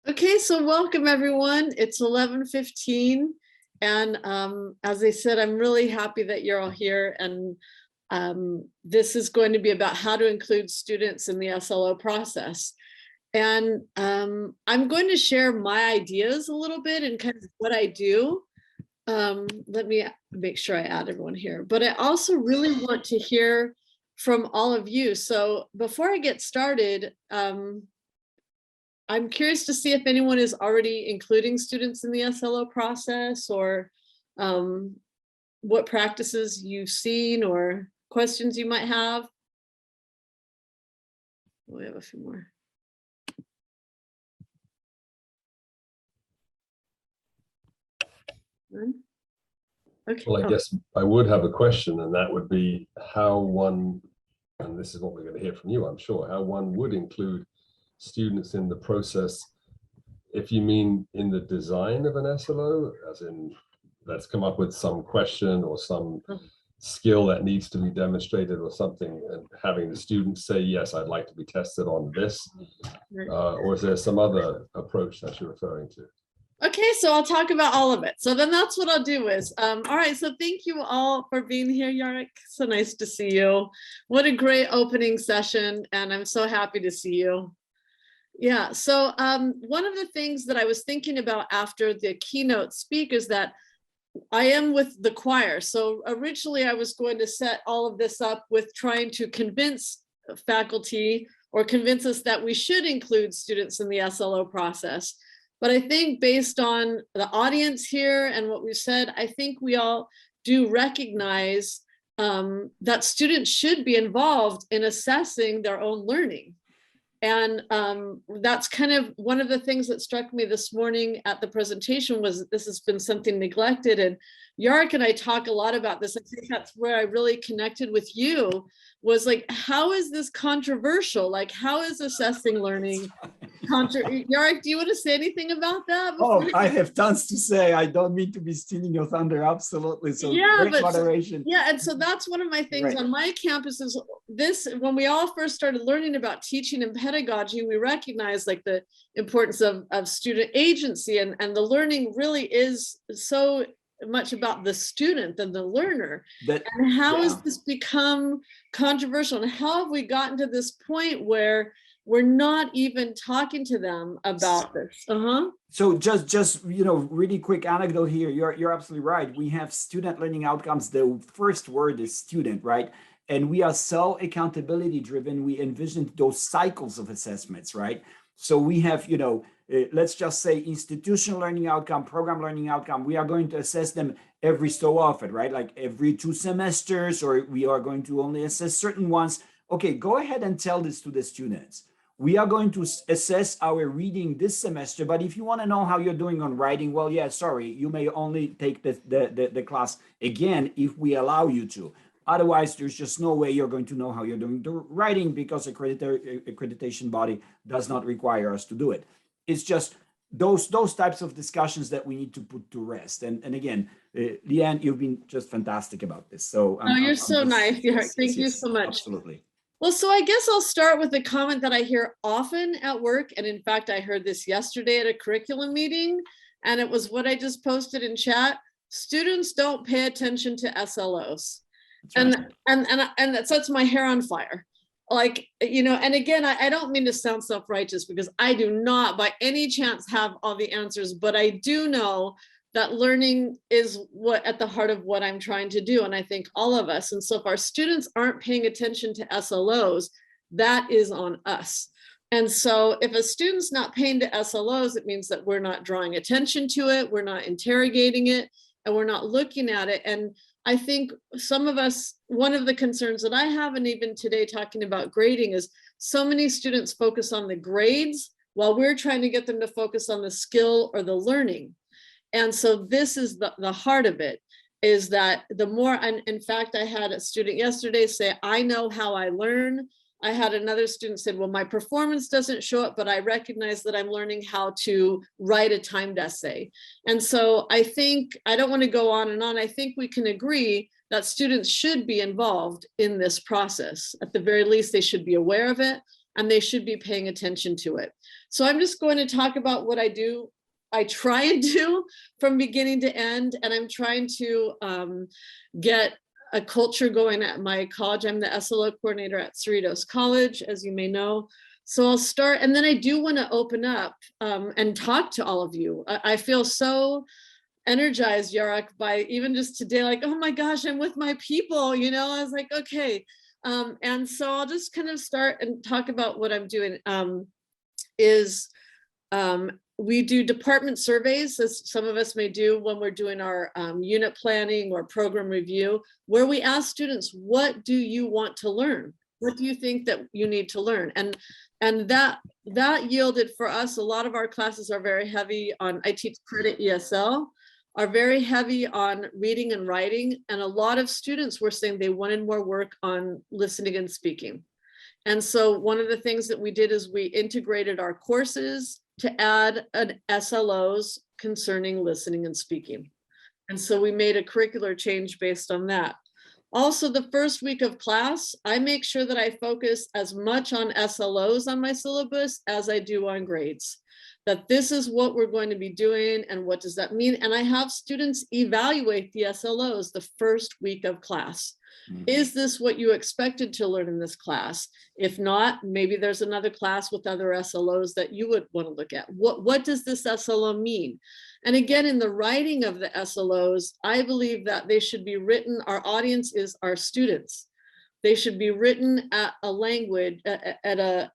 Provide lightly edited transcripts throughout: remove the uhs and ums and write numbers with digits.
Okay, so welcome everyone. It's 11:15, and as I said, I'm really happy that you're all here. And this is going to be about how to include students in the SLO process. And I'm going to share my ideas a little bit and kind of what I do. Let me make sure I add everyone here. But I also really want to hear from all of you. So before I get started, I'm curious to see if anyone is already including students in the SLO process, or what practices you've seen or questions you might have. We have a few more. None? Okay. Well, I guess I would have a question, and that would be how one, and this is what we're going to hear from you, I'm sure, how one would include students in the process, if you mean in the design of an SLO, as in let's come up with some question or some skill that needs to be demonstrated or something, and having the students say, yes, I'd like to be tested on this, or is there some other approach that you're referring to? Okay, so I'll talk about all of it. So then that's what I'll do is, all right, so thank you all for being here, Jarek. So nice to see you. What a great opening session, and I'm so happy to see you. Yeah, so one of the things that I was thinking about after the keynote speak is that I am with the choir. So originally I was going to set all of this up with trying to convince faculty or convince us that we should include students in the SLO process. But I think based on the audience here and what we've said, I think we all do recognize that students should be involved in assessing their own learning. And that's kind of one of the things that struck me this morning at the presentation was that this has been something neglected. And Jarek and I talk a lot about this. I think that's where I really connected with you, was like, how is this controversial? Like, how is assessing learning Jarek, do you want to say anything about that? Oh, I have tons to say. I don't mean to be stealing your thunder, absolutely. So yeah, great moderation. Yeah, and so that's one of my things on my campus is this, when we all first started learning about teaching and pedagogy, we recognized like the importance of student agency, and the learning really is so much about the student than the learner. And how has this become controversial, and how have we gotten to this point where we're not even talking to them about this? So just really quick anecdote here. You're absolutely right. We have student learning outcomes. The first word is student, right? And we are so accountability driven. We envisioned those cycles of assessments, right? So we have, let's just say institutional learning outcome, program learning outcome. We are going to assess them every so often, right? Like every 2 semesters, or we are going to only assess certain ones. Okay, go ahead and tell this to the students. We are going to assess our reading this semester, but if you want to know how you're doing on writing, well, yeah, sorry, you may only take the class again if we allow you to. Otherwise, there's just no way you're going to know how you're doing the writing, because accreditation body does not require us to do it. It's just those types of discussions that we need to put to rest. And again, Leanne, you've been just fantastic about this. So you're so nice. Thank you so much. Absolutely. Well, so I guess I'll start with a comment that I hear often at work. And in fact, I heard this yesterday at a curriculum meeting, and it was what I just posted in chat. Students don't pay attention to SLOs. And that sets my hair on fire. Like, and again, I don't mean to sound self-righteous, because I do not by any chance have all the answers, but I do know that learning is what at the heart of what I'm trying to do. And I think all of us, and so if our students aren't paying attention to SLOs, that is on us. And so if a student's not paying to SLOs, it means that we're not drawing attention to it, we're not interrogating it, and we're not looking at it. And I think some of us, one of the concerns that I have, and even today talking about grading, is so many students focus on the grades while we're trying to get them to focus on the skill or the learning. And so this is the heart of it, is that the more, and in fact, I had a student yesterday say, I know how I learn. I had another student said, well, my performance doesn't show up, but I recognize that I'm learning how to write a timed essay. And so I think, I don't want to go on and on. I think we can agree that students should be involved in this process. At the very least, they should be aware of it. and they should be paying attention to it. So I'm just going to talk about what I do. I try and do from beginning to end, and I'm trying to get a culture going at my college. I'm the SLO coordinator at Cerritos College, as you may know. So I'll start, and then I do want to open up and talk to all of you. I feel so energized, Yarak, by even just today, like, oh my gosh, I'm with my people, you know. I was like, okay. And so I'll just kind of start and talk about what I'm doing. We do department surveys, as some of us may do when we're doing our unit planning or program review, where we ask students, what do you want to learn? What do you think that you need to learn? And that yielded for us, a lot of our classes are very heavy on, I teach credit ESL, are very heavy on reading and writing. And a lot of students were saying they wanted more work on listening and speaking. And so one of the things that we did is we integrated our courses to add an SLOs concerning listening and speaking. And so we made a curricular change based on that. Also, the first week of class, I make sure that I focus as much on SLOs on my syllabus as I do on grades. That this is what we're going to be doing and what does that mean? And I have students evaluate the SLOs the first week of class. Is this what you expected to learn in this class? If not, maybe there's another class with other SLOs that you would want to look at. What does this SLO mean? And again, in the writing of the SLOs, I believe that they should be written, our audience is our students. They should be written at a language, not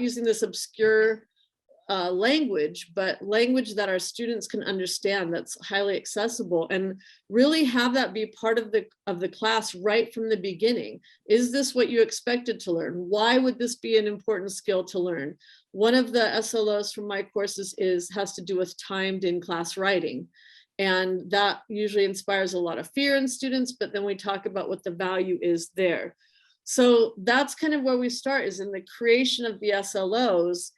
using this obscure language, but language that our students can understand, that's highly accessible, and really have that be part of the class right from the beginning. Is this what you expected to learn? Why would this be an important skill to learn? One of the SLOs from my courses has to do with timed in-class writing. And that usually inspires a lot of fear in students, but then we talk about what the value is there. So that's kind of where we start, is in the creation of the SLOs.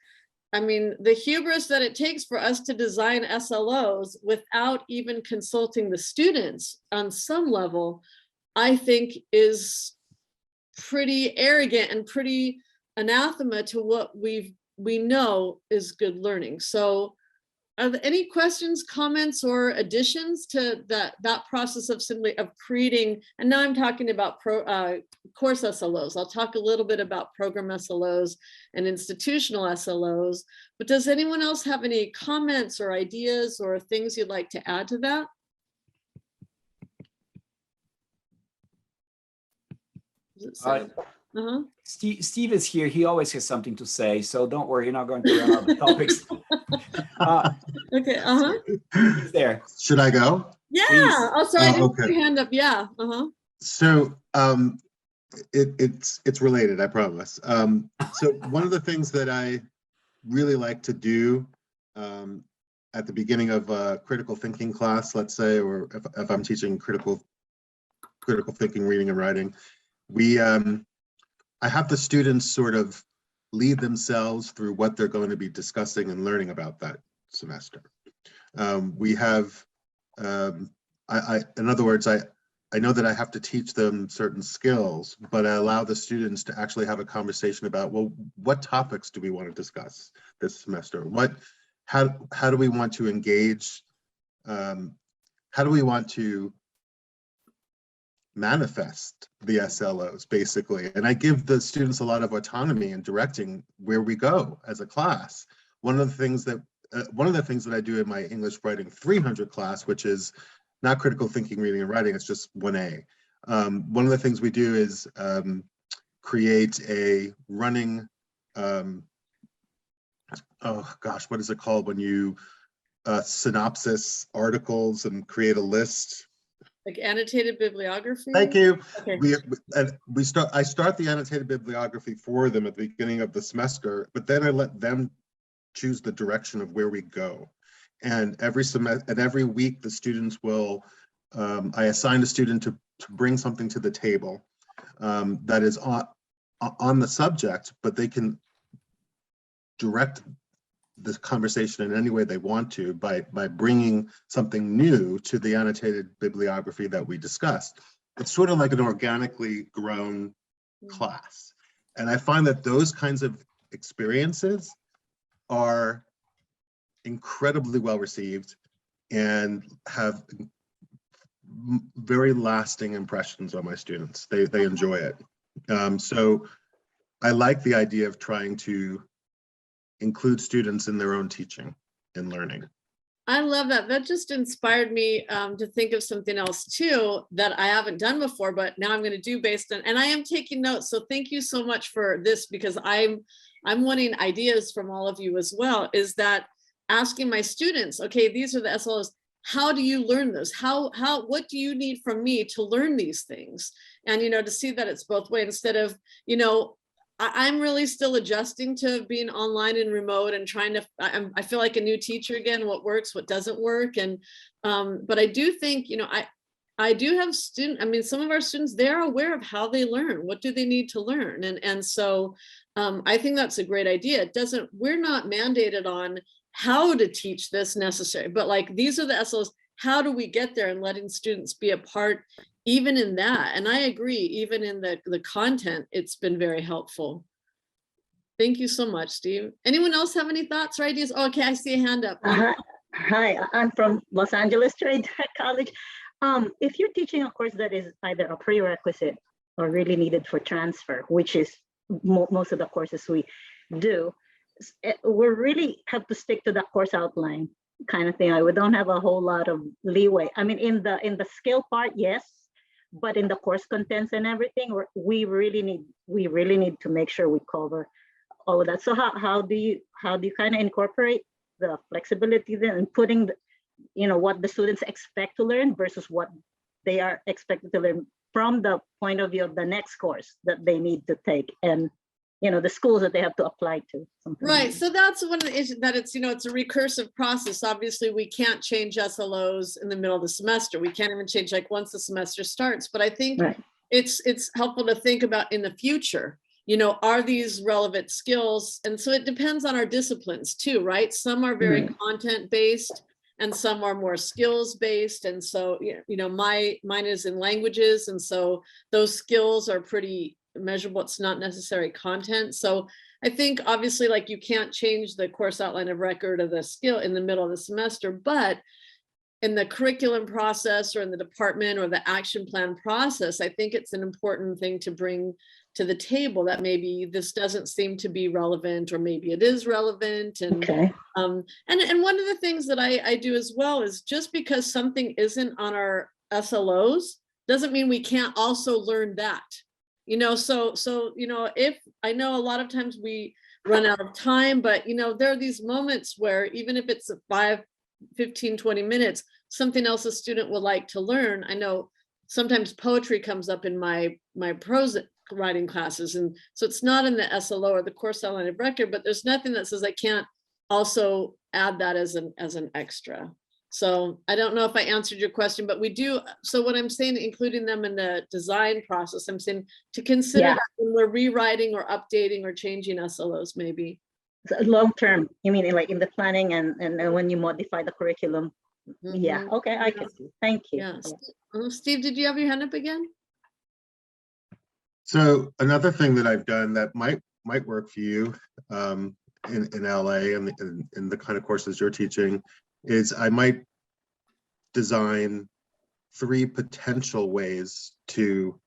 I mean, the hubris that it takes for us to design SLOs without even consulting the students on some level, I think is pretty arrogant and pretty anathema to what we know is good learning. So are there any questions, comments, or additions to that process of simply of creating? And now I'm talking about course SLOs. I'll talk a little bit about program SLOs and institutional SLOs, but does anyone else have any comments or ideas or things you'd like to add to that? Steve is here. He always has something to say, so don't worry, you're not going to run out of topics. Okay. He's there. Should I go? Yeah. Oh, sorry. I didn't Okay. put your hand up. Yeah. So it's related, I promise. So one of the things that I really like to do at the beginning of a critical thinking class, let's say, or if I'm teaching critical thinking, reading and writing, I have the students sort of lead themselves through what they're going to be discussing and learning about that semester. We have, in other words, I know that I have to teach them certain skills, but I allow the students to actually have a conversation about, well, what topics do we want to discuss this semester? How do we want to engage? How do we want to manifest the SLOs, basically? And I give the students a lot of autonomy in directing where we go as a class. One of the things that I do in my English Writing 300 class, which is not critical thinking, reading and writing, it's just 1A. One of the things we do is create a running, oh gosh, what is it called when you synopsis articles and create a list? Like annotated bibliography? Thank you. Okay. I start the annotated bibliography for them at the beginning of the semester, but then I let them choose the direction of where we go. And every week the students will, I assign a student to bring something to the table that is on the subject, but they can direct the conversation in any way they want to by bringing something new to the annotated bibliography that we discussed. It's sort of like an organically grown class. And I find that those kinds of experiences are incredibly well received and have very lasting impressions on my students. They enjoy it. So I like the idea of trying to include students in their own teaching and learning. I love that. That just inspired me to think of something else too that I haven't done before, but now I'm going to do based on, and I am taking notes. So thank you so much for this, because I'm wanting ideas from all of you as well, is that asking my students, okay, these are the SLOs. How do you learn this? What do you need from me to learn these things? And, to see that it's both ways, instead of, I'm really still adjusting to being online and remote and trying to, I feel like a new teacher again, what works, what doesn't work. And, but I do think, I do have some of our students, they're aware of how they learn. What do they need to learn? And so I think that's a great idea. We're not mandated on how to teach this necessary, but like, these are the SLOs, how do we get there, and letting students be a part even in that. And I agree, even in the content, it's been very helpful. Thank you so much, Steve. Anyone else have any thoughts or ideas? Oh, okay, I see a hand up. Hi, I'm from Los Angeles Trade College. If you're teaching a course that is either a prerequisite or really needed for transfer, which is most of the courses we do, we really have to stick to the course outline kind of thing. We don't have a whole lot of leeway. I mean, in the skill part, yes, but in the course contents and everything, we really need to make sure we cover all of that. So how do you kind of incorporate the flexibility then, and putting what the students expect to learn versus what they are expected to learn from the point of view of the next course that they need to take, and the schools that they have to apply to. Right. Like so that's one of the issues, that it's, it's a recursive process. Obviously, we can't change SLOs in the middle of the semester. We can't even change like once the semester starts. But I think it's helpful to think about in the future, are these relevant skills? And so it depends on our disciplines too, right? Some are very content based and some are more skills based. And so, mine is in languages. And so those skills are pretty measurable. It's not necessary content. So I think obviously, like, you can't change the course outline of record of the skill in the middle of the semester, but in the curriculum process or in the department or the action plan process, I think it's an important thing to bring to the table, that maybe this doesn't seem to be relevant, or maybe it is relevant. And and one of the things that I do as well is, just because something isn't on our SLOs doesn't mean we can't also learn that. So if I know a lot of times we run out of time, but there are these moments where even if it's 5, 15, 20 minutes, something else a student would like to learn. I know sometimes poetry comes up in my prose writing classes, and so it's not in the SLO or the course outline of record, but there's nothing that says I can't also add that as an extra. So I don't know if I answered your question, but we do. So what I'm saying, including them in the design process, I'm saying to consider that when we're rewriting or updating or changing SLOs, maybe. So long term, you mean like in the planning and when you modify the curriculum? Yeah, okay, I can see. Thank you. Yes. Steve, did you have your hand up again? So another thing that I've done that might work for you in LA and in the kind of courses you're teaching is I might design 3 potential ways to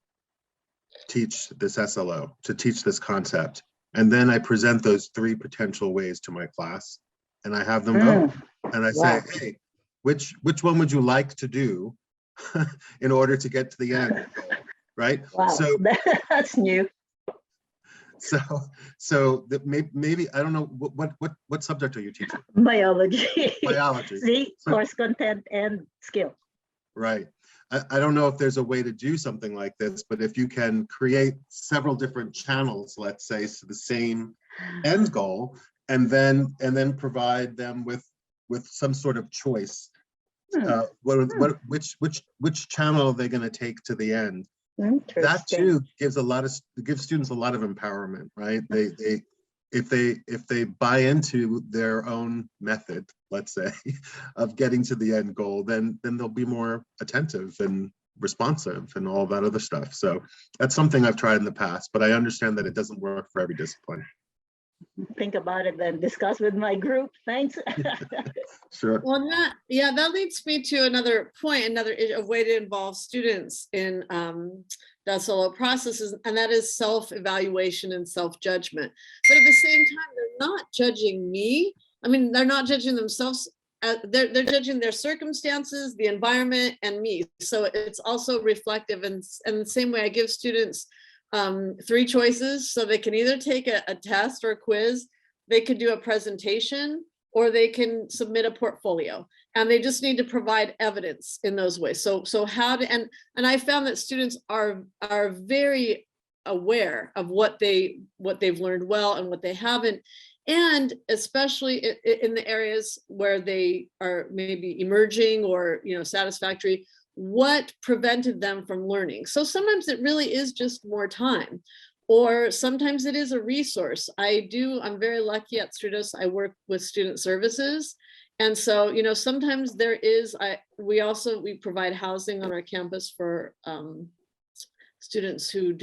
teach this SLO, to teach this concept. And then I present those 3 potential ways to my class, and I have them vote. And I say, hey, which one would you like to do in order to get to the end, right? Wow, so that's new. So that maybe I don't know what subject are you teaching? Biology. Biology. See, course content and skill. Right. I don't know if there's a way to do something like this, but if you can create several different channels, let's say, to the same end goal, and then provide them with some sort of choice, which channel are they going to take to the end? That too gives students a lot of empowerment, right? If they buy into their own method, let's say, of getting to the end goal, then they'll be more attentive and responsive and all that other stuff. So that's something I've tried in the past, but I understand that it doesn't work for every discipline. Think about it then, discuss with my group. Thanks. Sure. Well, that leads me to another point, a way to involve students in the SLO processes, and that is self-evaluation and self-judgment. But at the same time, they're not judging me. I mean, they're not judging themselves. They're judging their circumstances, the environment, and me. So it's also reflective. And the same way, I give students 3 choices. So they can either take a test or a quiz, they could do a presentation, or they can submit a portfolio, and they just need to provide evidence in those ways. So how to, and I found that students are very aware of what they've learned well and what they haven't. And especially in the areas where they are maybe emerging or, satisfactory, what prevented them from learning. So sometimes it really is just more time, or sometimes it is a resource. I'm very lucky at Strutos. I work with student services. And so, sometimes there is, we provide housing on our campus for students who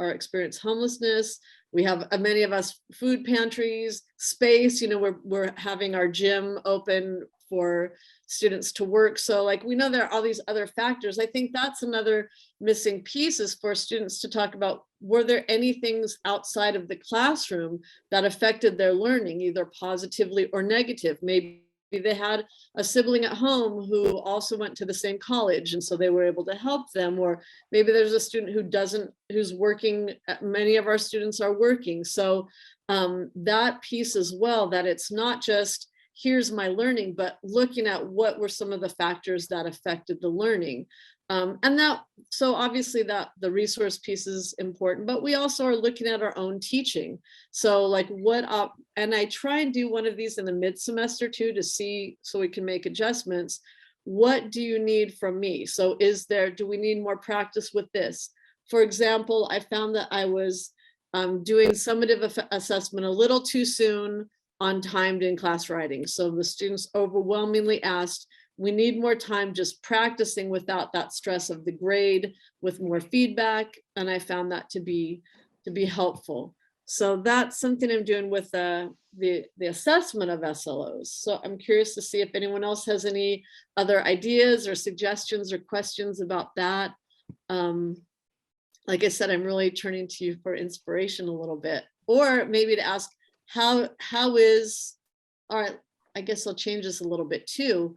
experience homelessness. We have many of us food pantries, space, we're having our gym open for students to work. So we know there are all these other factors. I think that's another missing piece, is for students to talk about, were there any things outside of the classroom that affected their learning, either positively or negative? Maybe they had a sibling at home who also went to the same college, and so they were able to help them. Or maybe there's a student who's working. Many of our students are working. So that piece as well, that it's not just, here's my learning, but looking at what were some of the factors that affected the learning. So obviously that the resource piece is important, but we also are looking at our own teaching. So and I try and do one of these in the mid-semester too, to see, so we can make adjustments. What do you need from me? So do we need more practice with this? For example, I found that I was doing summative assessment a little too soon on timed in-class writing. So the students overwhelmingly asked, we need more time just practicing without that stress of the grade, with more feedback. And I found that to be helpful. So that's something I'm doing with the assessment of SLOs. So I'm curious to see if anyone else has any other ideas or suggestions or questions about that. Like I said, I'm really turning to you for inspiration a little bit, or maybe to ask, all right, I guess I'll change this a little bit too.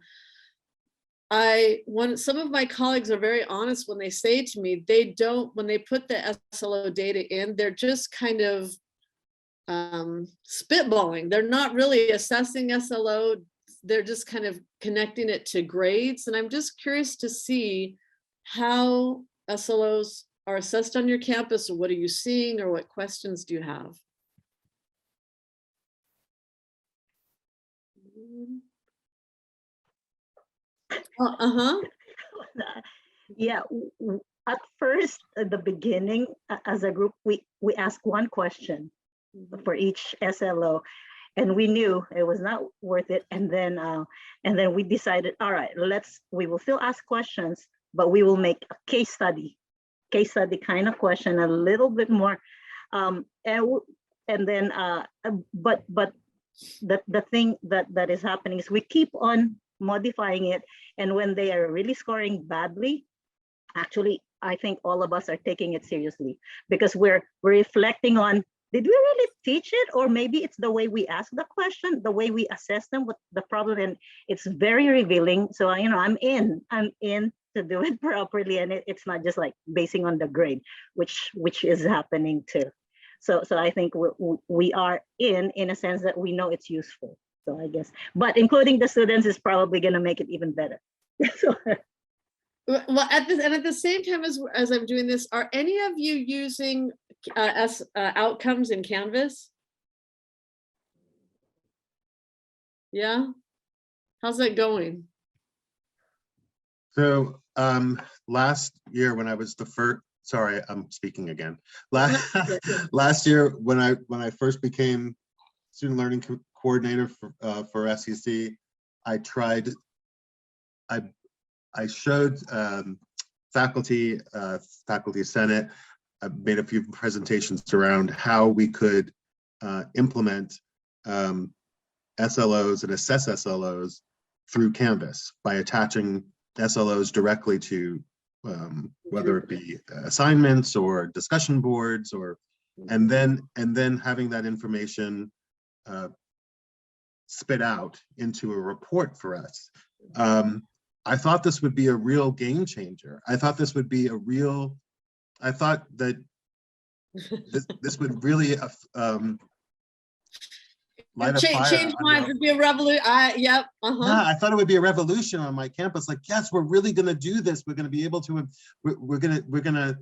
Some of my colleagues are very honest when they say to me, when they put the SLO data in, they're just kind of spitballing. They're not really assessing SLO. They're just kind of connecting it to grades. And I'm just curious to see how SLOs are assessed on your campus, or what are you seeing, or what questions do you have? Yeah, at first, at the beginning, as a group, we asked one question for each SLO, and we knew it was not worth it. And then we decided, all right, we will still ask questions, but we will make a case study kind of question, a little bit more. But the thing that is happening is we keep on modifying it, and when they are really scoring badly, actually I think all of us are taking it seriously, because we're reflecting on, did we really teach it, or maybe it's the way we ask the question, the way we assess them, what the problem, and it's very revealing. So I'm in to do it properly, and it's not just like basing on the grade, which is happening too. So I think we are in a sense that we know it's useful. So I guess, but including the students is probably going to make it even better. So, well, at the same time as I'm doing this, are any of you using outcomes in Canvas? Yeah, how's that going? So last year when I was sorry, I'm speaking again. Last year when I first became student learning coordinator for SEC, I showed faculty, faculty senate. I've made a few presentations around how we could implement SLOs and assess SLOs through Canvas by attaching SLOs directly to whether it be assignments or discussion boards, or and then having that information spit out into a report for us. I thought this would be a real game changer. I thought this would be a real, I thought that this would really light a fire. Change minds would be a revolution. Yep. Yeah, I thought it would be a revolution on my campus. Like, yes, we're really going to do this. We're going to be able to, we're going to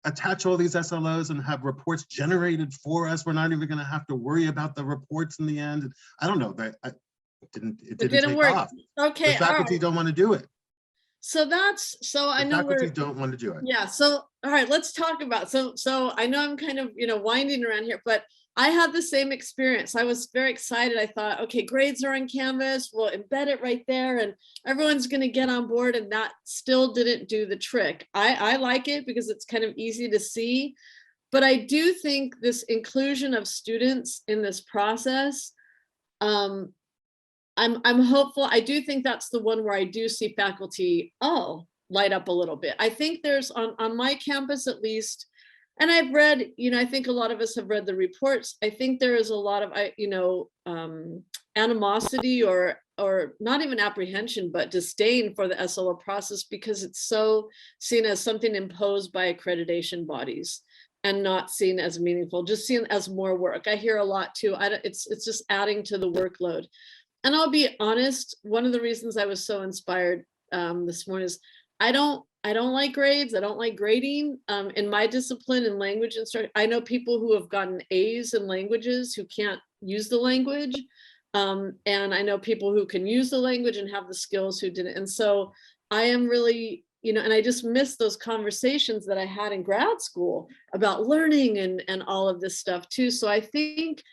attach all these SLOs and have reports generated for us. We're not even going to have to worry about the reports in the end. I don't know. It didn't take work. off. Okay. The faculty don't want to do it. So I know faculty don't want to do it. Yeah. So, all right, let's talk about, so I know I'm kind of, winding around here, but I had the same experience. I was very excited. I thought, okay, grades are on Canvas. We'll embed it right there and everyone's going to get on board, and that still didn't do the trick. I like it because it's kind of easy to see, but I do think this inclusion of students in this process, I'm hopeful. I do think that's the one where I do see faculty, light up a little bit. I think there's on my campus, at least, and I've read, I think a lot of us have read the reports. I think there is a lot of, animosity or not even apprehension, but disdain for the SLO process because it's so seen as something imposed by accreditation bodies and not seen as meaningful, just seen as more work. I hear a lot too. It's just adding to the workload. And I'll be honest, one of the reasons I was so inspired this morning is I don't like grades. I don't like grading. In my discipline in language instruction, I know people who have gotten A's in languages who can't use the language. And I know people who can use the language and have the skills who didn't. And so I am really, and I just miss those conversations that I had in grad school about learning and all of this stuff too. So I think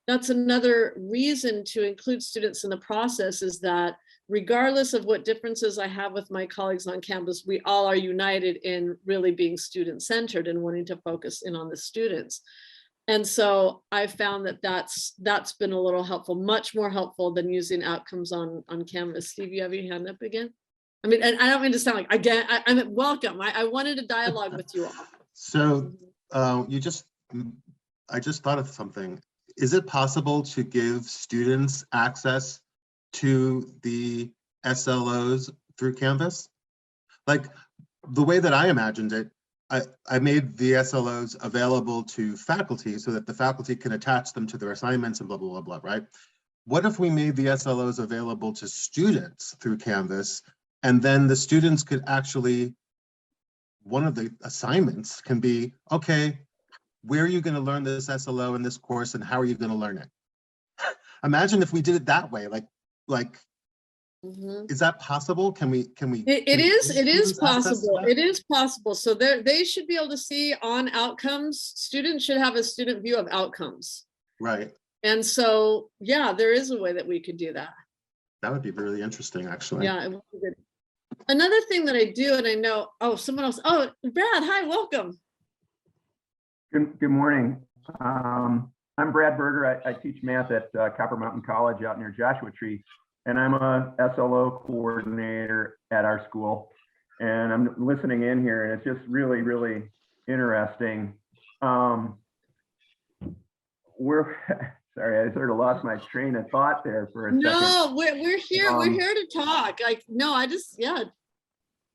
that's another reason to include students in the process, is that regardless of what differences I have with my colleagues on campus, we all are united in really being student-centered and wanting to focus in on the students. And so I found that that's been a little helpful, much more helpful than using outcomes on Canvas. Steve, you have your hand up again? I mean, and I don't mean to sound like, again, I'm welcome. I wanted a dialogue with you all. So I just thought of something. Is it possible to give students access to the SLOs through Canvas? Like the way that I imagined it, I made the SLOs available to faculty so that the faculty can attach them to their assignments and blah, blah, blah, blah, right? What if we made the SLOs available to students through Canvas, and then the students could actually, one of the assignments can be, okay, where are you going to learn this SLO in this course and how are you going to learn it? Imagine if we did it that way, is that possible? Can we? It is possible. It is possible. So they should be able to see on outcomes. Students should have a student view of outcomes. Right. And so, yeah, there is a way that we could do that. That would be really interesting, actually. Yeah, it would be good. Another thing that I do, and I know, someone else. Oh, Brad, hi, welcome. Good morning. I'm Brad Berger. I teach math at Copper Mountain College out near Joshua Tree, and I'm a SLO coordinator at our school. And I'm listening in here, and it's just really, really interesting. Sorry, I sort of lost my train of thought there for a second. No, we're here. We're here to talk.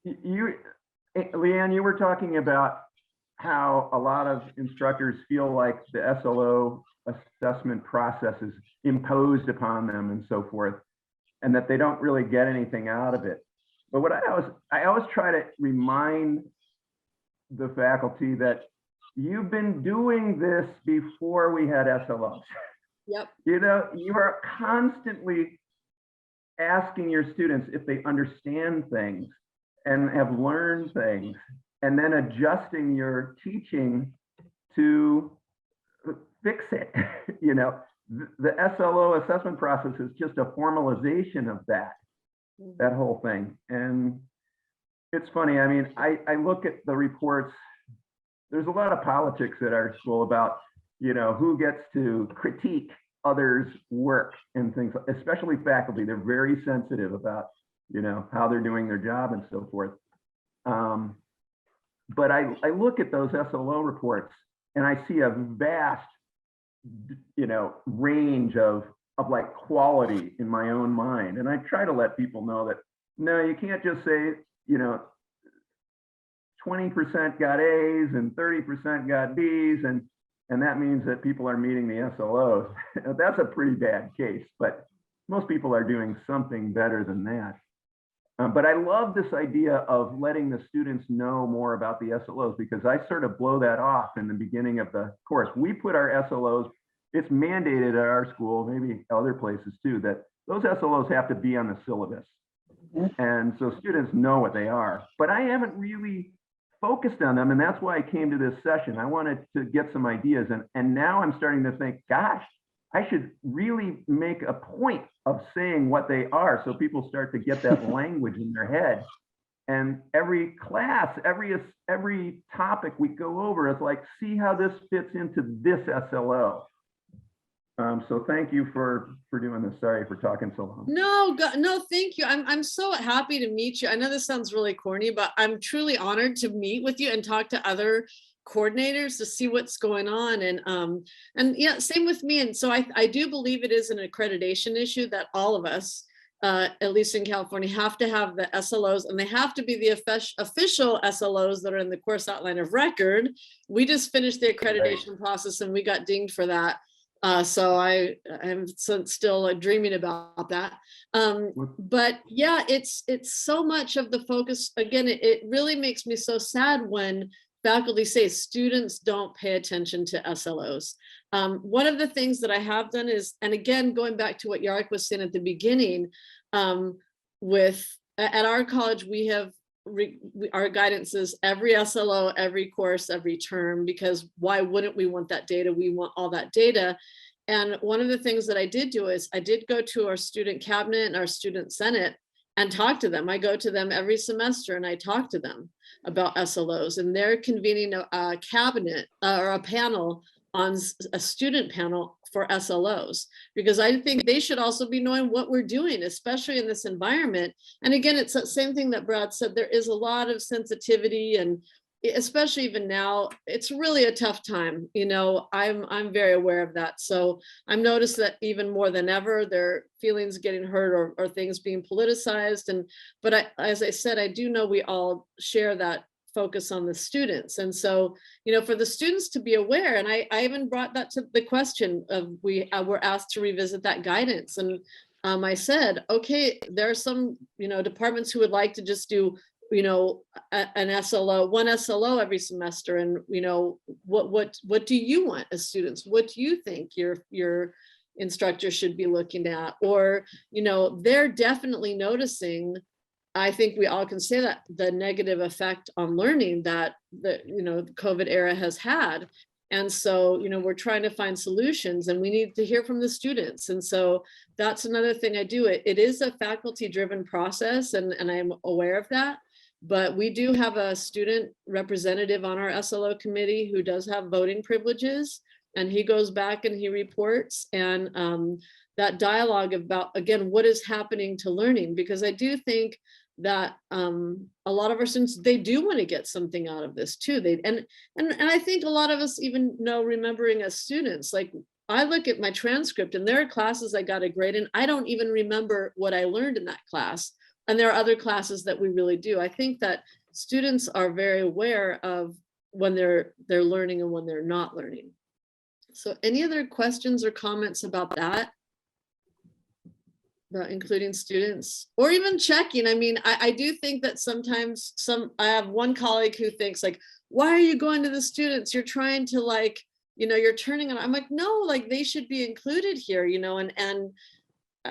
Leanne, you were talking about how a lot of instructors feel like the SLO assessment process is imposed upon them and so forth, and that they don't really get anything out of it. But what I always try to remind the faculty that you've been doing this before we had SLOs. Yep. You are constantly asking your students if they understand things and have learned things, and then adjusting your teaching to fix it. The SLO assessment process is just a formalization of that whole thing. And it's funny. I mean, I look at the reports. There's a lot of politics at our school about, you know, who gets to critique others' work and things, especially faculty. They're very sensitive about, you know, how they're doing their job and so forth. But I look at those SLO reports and I see a vast, you know, range of like quality in my own mind. And I try to let people know that, no, you can't just say, you know, 20% got A's and 30% got B's, and that means that people are meeting the SLOs. That's a pretty bad case, but most people are doing something better than that. But I love this idea of letting the students know more about the SLOs, because I sort of blow that off in the beginning of the course. We put our SLOs, it's mandated at our school, maybe other places too, that those SLOs have to be on the syllabus. And so students know what they are, but I haven't really focused on them. And that's why I came to this session. I wanted to get some ideas. And now I'm starting to think, gosh, I should really make a point of saying what they are, so people start to get that language in their head. And every class, every topic we go over is like, see how this fits into this SLO. So thank you for doing this. Sorry for talking so long. No, thank you. I'm so happy to meet you. I know this sounds really corny, but I'm truly honored to meet with you and talk to other coordinators to see what's going on. And yeah, same with me. And so I do believe it is an accreditation issue that all of us, at least in California, have to have the SLOs, and they have to be the official SLOs that are in the course outline of record. We just finished the accreditation process and we got dinged for that. So I'm still dreaming about that. But yeah, it's so much of the focus. Again, it really makes me so sad when faculty say students don't pay attention to SLOs. One of the things that I have done is, and again, going back to what Yarek was saying at the beginning, at our college, we have our guidance is every SLO, every course, every term, because why wouldn't we want that data? We want all that data. And one of the things that I did do is I did go to our student cabinet and our student senate and talk to them. I go to them every semester and I talk to them about SLOs, and they're convening a cabinet or a panel on a student panel for SLOs, because I think they should also be knowing what we're doing, especially in this environment. And again, it's the same thing that Brad said, there is a lot of sensitivity, and especially even now, it's really a tough time. You know, I'm very aware of that. So I've noticed that even more than ever, their feelings getting hurt or things being politicized. But as I said, I do know we all share that focus on the students. And so, you know, for the students to be aware, and I even brought that to the question of, we were asked to revisit that guidance. And I said, okay, there are some, you know, departments who would like to just do, you know, an SLO, one SLO every semester. And, you know, what do you want as students? What do you think your instructor should be looking at? Or, you know, they're definitely noticing, I think we all can say that, the negative effect on learning that the COVID era has had. And so, you know, we're trying to find solutions, and we need to hear from the students. And so that's another thing I do. It is a faculty driven process, and I'm aware of that. But we do have a student representative on our SLO committee who does have voting privileges, and he goes back and he reports. And that dialogue about, again, what is happening to learning, because I do think that a lot of our students, they do want to get something out of this too. And I think a lot of us even know, remembering as students, like I look at my transcript and there are classes I got a grade in, I don't even remember what I learned in that class. And there are other classes that we really do. I think that students are very aware of when they're learning and when they're not learning. So any other questions or comments about that? About including students or even checking? I mean, I do think that sometimes I have one colleague who thinks like, why are you going to the students? You're trying to, like, you know, you're turning on. I'm like, no, like they should be included here, you know, and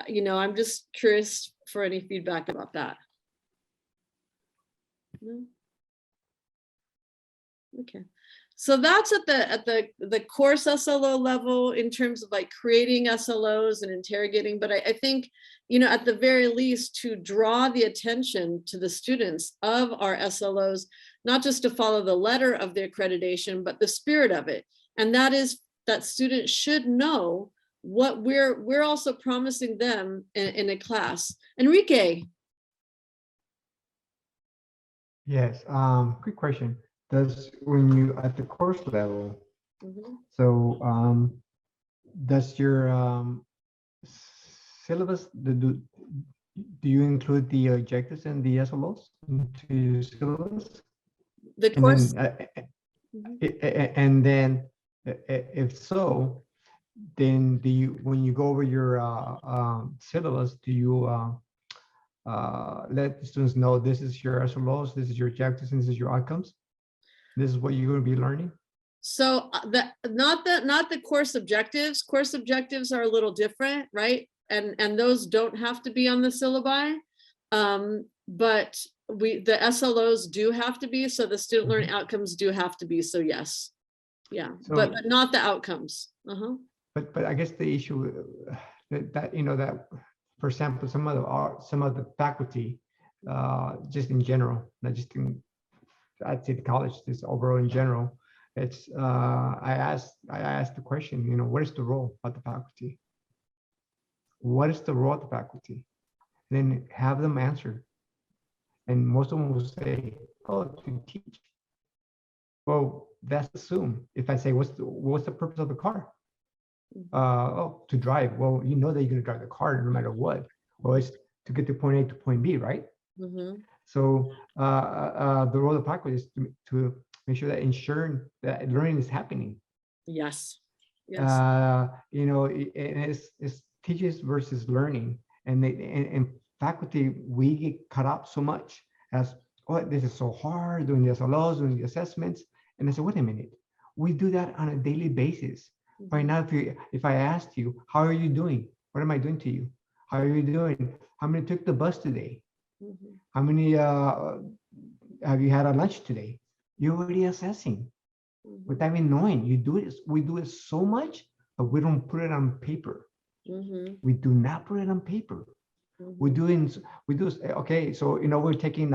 you know, I'm just curious for any feedback about that. No? Okay. So that's at the course SLO level in terms of like creating SLOs and interrogating. But I think, you know, at the very least, to draw the attention to the students of our SLOs, not just to follow the letter of the accreditation, but the spirit of it. And that is that students should know what we're also promising them in a class. Enrique. Yes, quick question. Does when you at the course level, Mhm. so does your syllabus, do you include the objectives and the SLOs into your syllabus? The And course. then, Mhm. and then if so, then do you, when you go over your syllabus, do you let the students know this is your SLOs, this is your objectives, and this is your outcomes? This is what you're going to be learning? So not the course objectives. Course objectives are a little different, right? And those don't have to be on the syllabi. But the SLOs do have to be, so the student learning outcomes do have to be, so yes. Yeah, So- but not the outcomes. Uh-huh. But I guess the issue that you know, that, for example, some of the faculty, just in general, not just in, I'd say the college, just overall in general, it's I asked the question, you know, what is the role of the faculty? What is the role of the faculty? And then have them answer. And most of them will say, oh, to teach. Well, that's assumed. If I say, what's the purpose of the car? Oh, to drive. Well, you know that you're going to drive the car no matter what. Well, it's to get to point A to point B, right? Mm-hmm. So the role of the faculty is to make sure that ensuring that learning is happening. Yes. Yes. You know, and it's teachers versus learning, and faculty, we get caught up so much as, oh, this is so hard doing the SLOs, doing the assessments, and I said, wait a minute, we do that on a daily basis. Right now, if I asked you, how are you doing? What am I doing to you? How are you doing? How many took the bus today? Mhm. How many have you had a lunch today? You're already assessing Mhm. without even knowing. You do it. We do it so much, but we don't put it on paper. Mhm. We do not put it on paper. We do. Okay. So you know, we're taking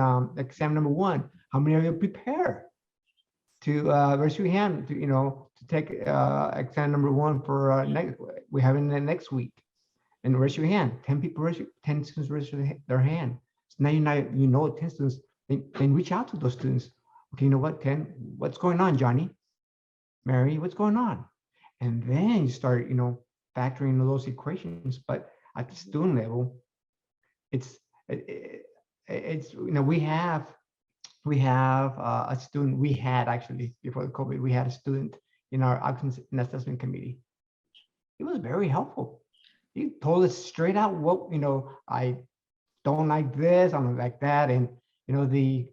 exam number 1. How many of you prepare to raise your hand to, you know, to take exam number 1 for next? We have it next week, and raise your hand. 10 people 10 students raise their hand. So now you know 10 students. Then reach out to those students. Okay, you know what, 10? What's going on, Johnny? Mary, what's going on? And then you start, you know, factoring those equations. But at the student level, it's you know, we have a student. We had, actually, before the COVID, we had a student in our outcomes and assessment committee. It was very helpful. He told us straight out what, you know, I don't like this, I don't like that. And you know, the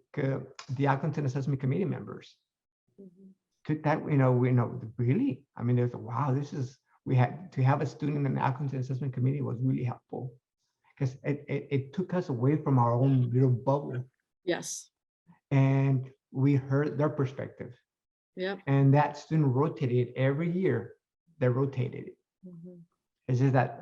outcomes and assessment committee members took that, you know, really, I mean, there's wow, we had to have a student in an outcomes and assessment committee was really helpful, because it took us away from our own little bubble. Yes. And we heard their perspective. Yep. And that student rotated every year. They rotated it. Mhm. It's just that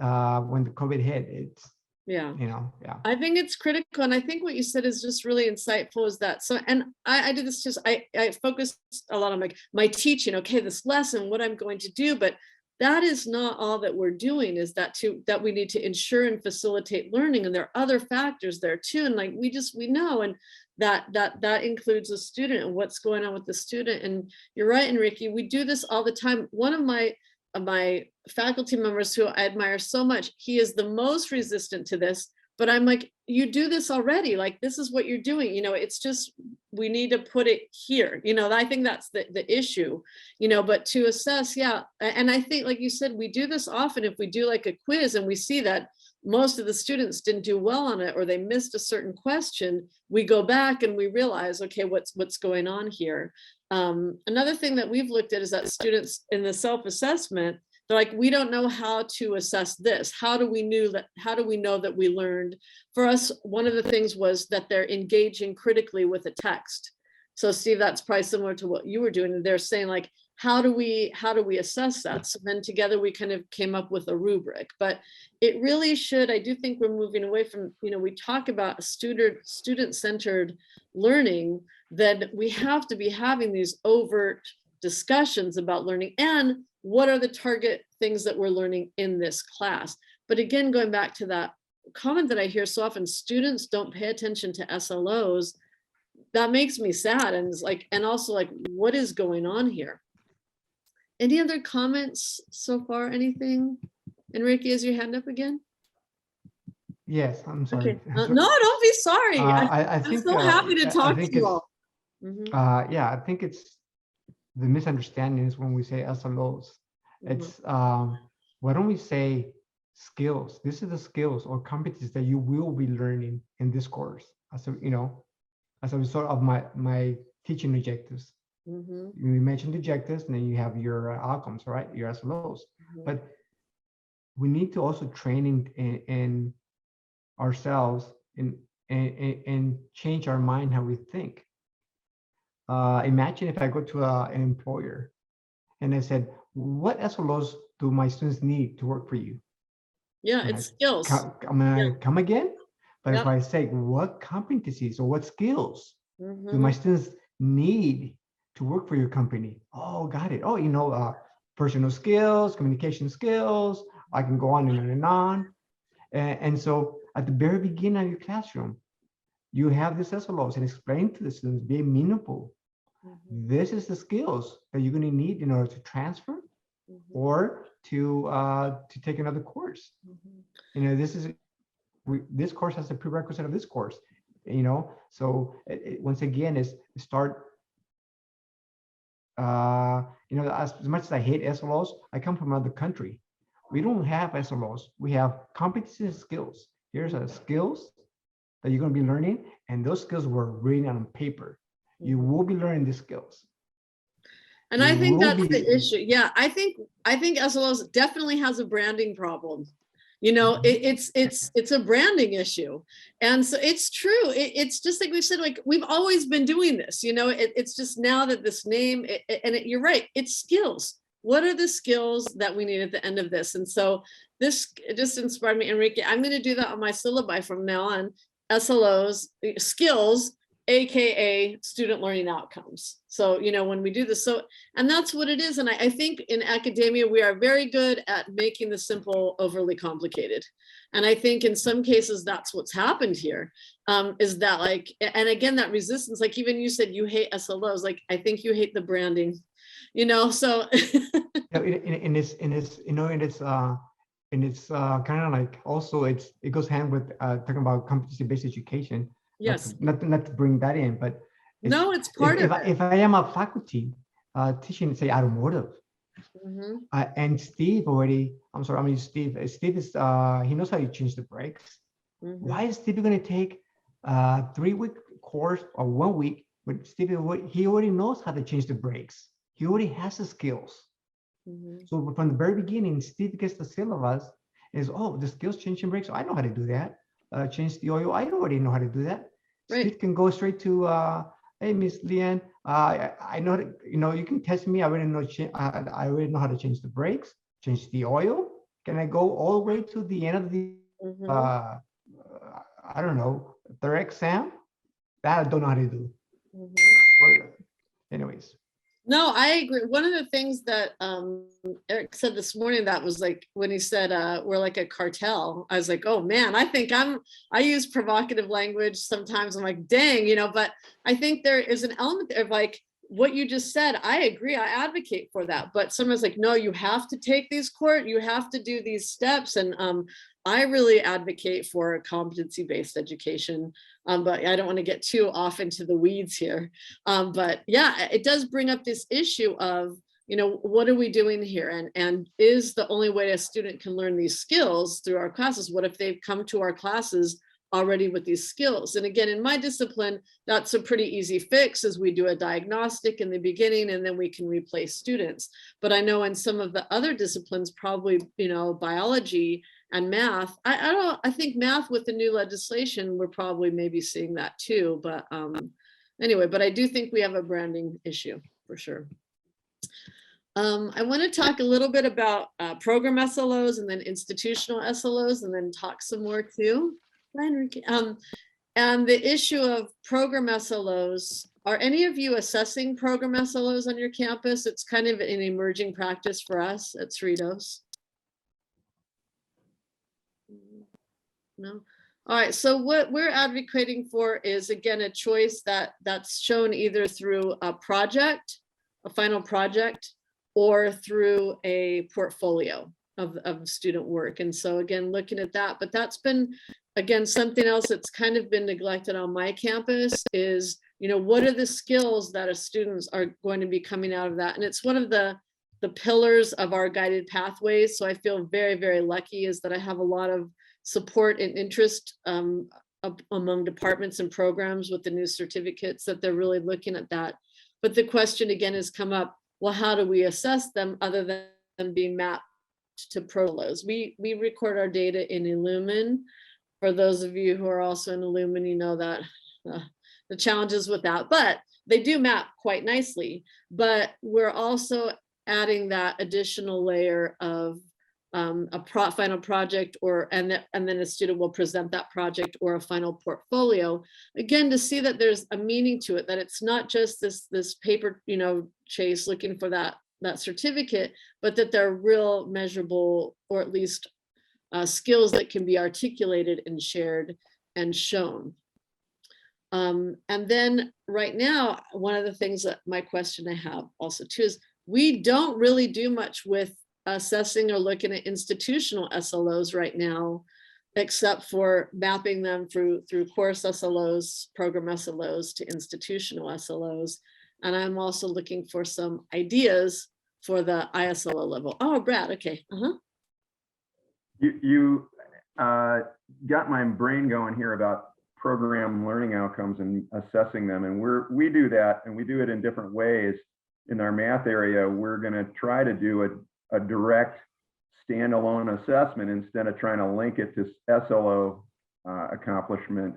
when the COVID hit, it's, Yeah. you know, yeah. I think it's critical. And I think what you said is just really insightful, is that, so, and I did this, just, I focused a lot on my teaching, okay, this lesson, what I'm going to do, but that is not all that we're doing, is that we need to ensure and facilitate learning. And there are other factors there too. And like, we know, and that includes the student and what's going on with the student. And you're right, Enrique, we do this all the time. One of my faculty members who I admire so much, he is the most resistant to this, but I'm like, you do this already, like, this is what you're doing, you know, it's just, we need to put it here, you know. I think that's the issue, you know, but to assess, yeah. And I think, like you said, we do this often. If we do like a quiz and we see that most of the students didn't do well on it, or they missed a certain question, we go back and we realize, okay, what's going on here. Another thing that we've looked at is that students in the self-assessment, they're like, we don't know how to assess this. How do we know that we learned? For us, one of the things was that they're engaging critically with a text. So Steve, that's probably similar to what you were doing. They're saying like, how do we assess that? So then together we kind of came up with a rubric, but it really should, I do think we're moving away from, we talk about student-centered learning, then we have to be having these overt discussions about learning and what are the target things that we're learning in this class. But again, going back to that comment that I hear so often, students don't pay attention to SLOs. That makes me sad. And it's like, and also like, what is going on here? Any other comments so far? Anything? Enrique, is your hand up again? Yes, I'm sorry. Okay. No, don't be sorry. I I'm think so happy to I talk think to you it's all. Mhm, yeah, I think it's the misunderstanding is when we say SLOs. It's why don't we say skills? This is the skills or competencies that you will be learning in this course as a as a result of my teaching objectives. mhm, You mentioned objectives, and then you have your outcomes, right? Your SLOs. mhm. But we need to also train in ourselves and change our mind how we think. Imagine if I go to an employer and I said, what SLOs do my students need to work for you? Yeah, And it's skills. I come again? But if Yep. I say, what competencies or what skills do my Mhm, students need to work for your company? Oh, got it. Oh, personal skills, communication skills. I can go on and on and on. And so at the very beginning of your classroom, you have these SLOs and explain to the students, be meaningful. mhm, This is the skills that you're going to need in order to transfer mhm, or to take another course. mhm. This course has a prerequisite of this course. So once again is start. As much as I hate SLOs, I come from another country. We don't have SLOs. We have competencies and skills. Here's a skills that you're going to be learning, and those skills were written on paper. You will be learning these skills. And I think will that's be- the issue. Yeah, I think SLOs definitely has a branding problem. It's a branding issue. And so it's true. It's just like we said, like we've always been doing this, it's just now that this name, you're right, it's skills. What are the skills that we need at the end of this? And so this just inspired me, Enrique. I'm going to do that on my syllabi from now on. SLOs, skills, AKA student learning outcomes. So, when we do this, and that's what it is. And I think in academia, we are very good at making the simple overly complicated. And I think in some cases, that's what's happened here, is that and again, that resistance, like even you said, you hate SLOs, like I think you hate the branding, so. And it's kind of like also it goes hand with talking about competency-based education. Yes. Not to bring that in, but It's part of it. If I am a faculty teaching, say, automotive, and Steve already, I'm sorry, I mean Steve is he knows how you change the brakes. Why is Steve going to take a 3-week course or 1 week? But Steve, he already knows how to change the brakes. He already has the skills. So from the very beginning, Steve gets the syllabus. Is the skills changing brakes? I know how to do that. Change the oil. I already know how to do that. Right. Steve can go straight to, hey, Miss Leanne, I know, you can test me. I already know. I already know how to change the brakes, change the oil. Can I go all the way to the end of the, I don't know, third exam? That I don't know how to do. Anyways. No, I agree. One of the things that Eric said this morning, that was like when he said we're like a cartel, I was like, oh man, I use provocative language sometimes. I'm like, dang, but I think there is an element of like what you just said. I agree. I advocate for that. But someone's like, no, you have to take these courses, you have to do these steps. And I really advocate for competency-based education, but I don't want to get too off into the weeds here. But yeah, it does bring up this issue of, what are we doing here? And is the only way a student can learn these skills through our classes? What if they've come to our classes already with these skills? And again, in my discipline, that's a pretty easy fix, as we do a diagnostic in the beginning and then we can replace students. But I know in some of the other disciplines, probably, biology and math, I think math with the new legislation, we're probably maybe seeing that too. But anyway, but I do think we have a branding issue for sure. I want to talk a little bit about program SLOs and then institutional SLOs, and then talk some more too. And the issue of program SLOs, are any of you assessing program SLOs on your campus? It's kind of an emerging practice for us at Cerritos. No? All right, so what we're advocating for is, again, a choice that's shown either through a project, a final project, or through a portfolio of student work. And so again, looking at that, but that's been, again, something else that's kind of been neglected on my campus is, you know, what are the skills that students are going to be coming out of that? And it's one of the pillars of our guided pathways. So I feel very, very lucky is that I have a lot of support and interest among departments and programs with the new certificates, that they're really looking at that. But the question again has come up, well, how do we assess them other than being mapped to ProLOs? We record our data in Illumin. For those of you who are also in Illumin, you know that the challenges with that, but they do map quite nicely. But we're also adding that additional layer of a final project, and then a student will present that project or a final portfolio, again, to see that there's a meaning to it, that it's not just this paper, you know, chase looking for that certificate, but that they're real measurable, or at least skills that can be articulated and shared and shown. And then right now, one of the things that my question I have also too is, we don't really do much with assessing or looking at institutional SLOs right now, except for mapping them through course SLOs, program SLOs to institutional SLOs. And I'm also looking for some ideas for the ISLO level. Oh, Brad, okay. You got my brain going here about program learning outcomes and assessing them. And we do that, and we do it in different ways. In our math area, we're going to try to do a direct standalone assessment instead of trying to link it to SLO accomplishment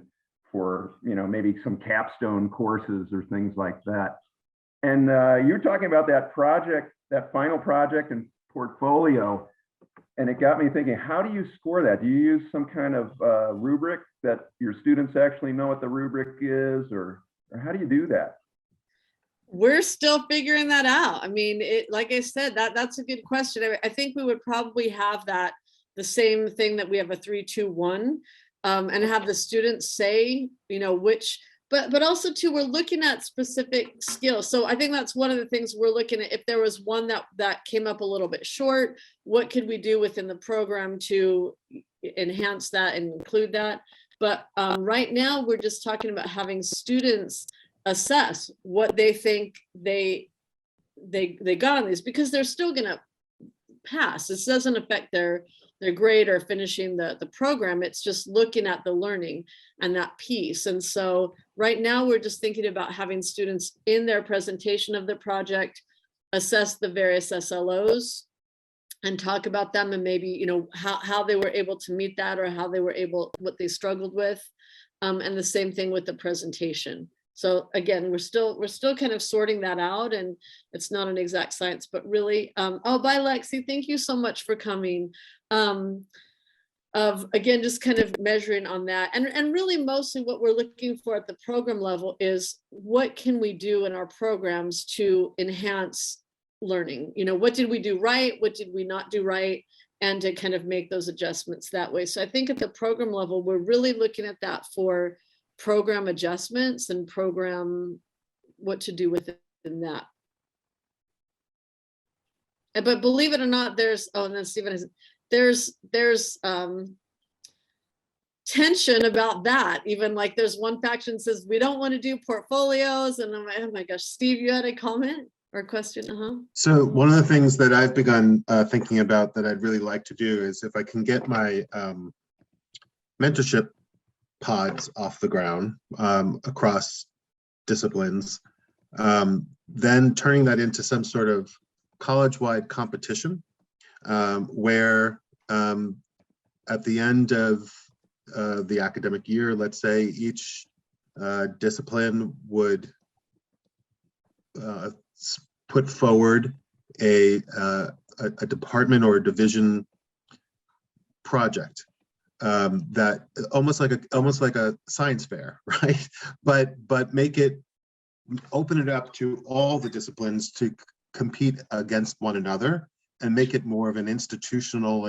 for, you know, maybe some capstone courses or things like that. And you're talking about that project, that final project and portfolio, and it got me thinking, how do you score that? Do you use some kind of rubric that your students actually know what the rubric is, or how do you do that? We're still figuring that out. I mean, like I said, that's a good question. I think we would probably have the same thing that we have a 3-2-1, and have the students say, you know, which, but also too, we're looking at specific skills. So I think that's one of the things we're looking at. If there was one that came up a little bit short, what could we do within the program to enhance that and include that? But right now, we're just talking about having students assess what they think they got on these, because they're still going to pass. This doesn't affect their grade or finishing the program. It's just looking at the learning and that piece. And so right now we're just thinking about having students in their presentation of the project assess the various SLOs and talk about them, and maybe, you know, how they were able to meet that, or how they were able, what they struggled with, and the same thing with the presentation. So again, we're still kind of sorting that out, and it's not an exact science, but really, oh, bye Lexi, thank you so much for coming. Of again, just kind of measuring on that, and really mostly what we're looking for at the program level is, what can we do in our programs to enhance learning? You know, what did we do right? What did we not do right? And to kind of make those adjustments that way. So I think at the program level, we're really looking at that for program adjustments and program, what to do within that. But believe it or not, there's, oh, and then Stephen has, there's tension about that. Even like there's one faction says we don't want to do portfolios, and I'm like, oh my gosh, Steve, you had a comment or a question? So one of the things that I've begun thinking about that I'd really like to do is, if I can get my mentorship pods off the ground across disciplines, then turning that into some sort of college-wide competition, where at the end of the academic year, let's say, each discipline would put forward a department or a division project that almost like a science fair, right? But make it, open it up to all the disciplines to compete against one another, and make it more of an institutional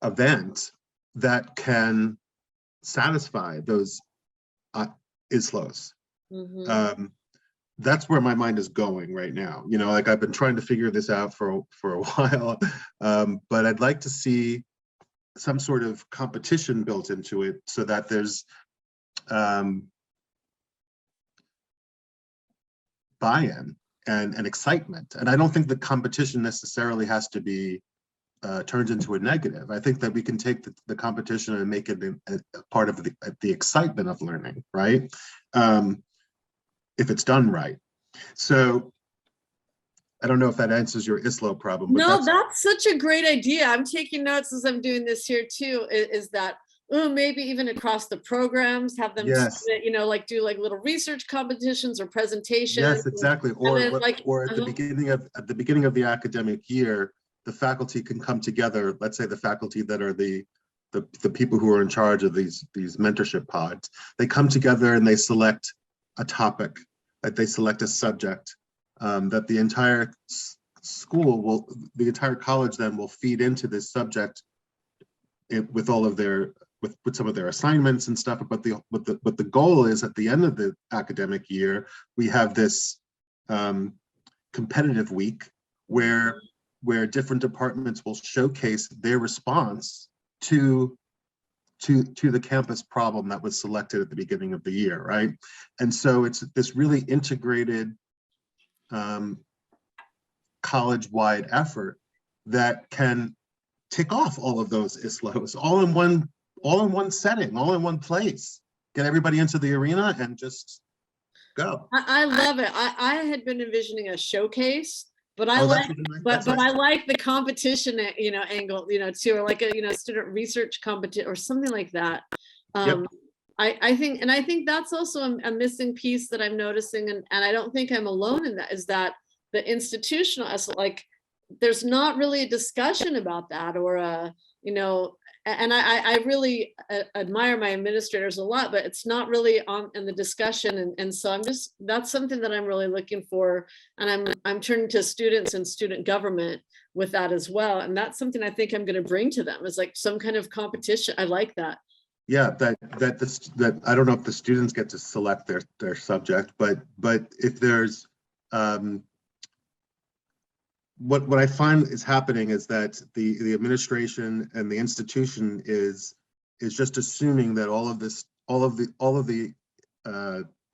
event that can satisfy those SLOs. That's where my mind is going right now. You know, like I've been trying to figure this out for a while, but I'd like to see some sort of competition built into it so that there's buy-in and excitement. And I don't think the competition necessarily has to be turned into a negative. I think that we can take the competition and make it a part of the excitement of learning, right? If it's done right. So I don't know if that answers your SLO problem. But No, that's such a great idea. I'm taking notes as I'm doing this here too, is that, oh, maybe even across the programs, have them, yes, you know, like do like little research competitions or presentations. yes, exactly. Or then, like, or at the beginning of the academic year, the faculty can come together. Let's say the faculty that are the people who are in charge of these mentorship pods, they come together and they select a topic, that they select a subject, that the entire school the entire college then will feed into this subject with all of their, with some of their assignments and stuff. But the goal is, at the end of the academic year, we have this competitive week where different departments will showcase their response to the campus problem that was selected at the beginning of the year, right? And so it's this really integrated college-wide effort that can tick off all of those SLOs all in one setting, all in one place. Get everybody into the arena and just go. I love it. I had been envisioning a showcase, but I Oh, like, that's but I like the competition, you know, angle, you know, too, or like a, you know, student research competition or something like that. Yep. I think that's also a missing piece that I'm noticing, and I don't think I'm alone in that, is that the institutional, like, there's not really a discussion about that, or you know, and I really admire my administrators a lot, but it's not really on in the discussion, and so that's something that I'm really looking for, and I'm turning to students and student government with that as well, and that's something I think I'm going to bring to them, is like some kind of competition. I like that. Yeah, that I don't know if the students get to select their subject, but if there's what I find is happening is that the administration and the institution is just assuming that all of the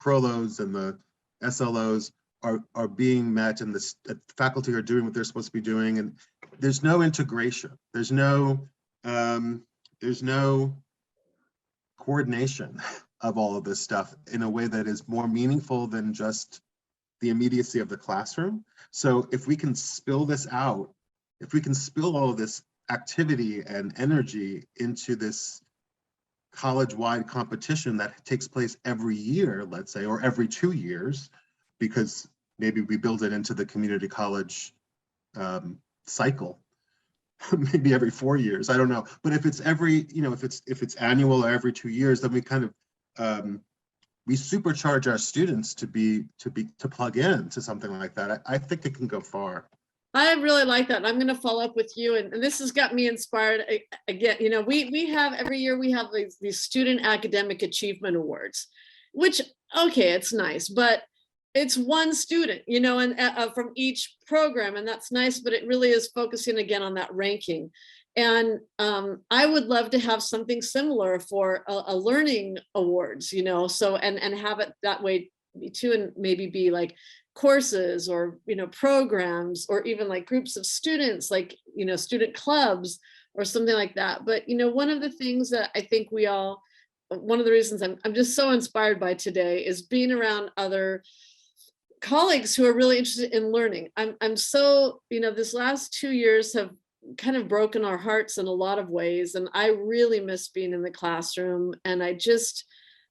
prolos and the SLOs are being met, and the faculty are doing what they're supposed to be doing, and there's no integration. There's no coordination of all of this stuff in a way that is more meaningful than just the immediacy of the classroom. So if we can spill this out, if we can spill all of this activity and energy into this college-wide competition that takes place every year, let's say, or every 2 years, because maybe we build it into the community college cycle, maybe every 4 years, I don't know. But if it's every, you know, if it's annual or every 2 years, then we kind of we supercharge our students to plug in to something like that. I think it can go far. I really like that. I'm going to follow up with you, and this has got me inspired again. You know, we have every year we have these student academic achievement awards, which, okay, it's nice, but it's one student, you know, and from each program, and that's nice, but it really is focusing again on that ranking. And I would love to have something similar for a learning awards, you know, so and have it that way too, and maybe be like courses, or, you know, programs, or even like groups of students, like, you know, student clubs or something like that. But, you know, one of the things that I think one of the reasons I'm just so inspired by today is being around other colleagues who are really interested in learning. I'm so, you know, this last 2 years have kind of broken our hearts in a lot of ways. And I really miss being in the classroom. And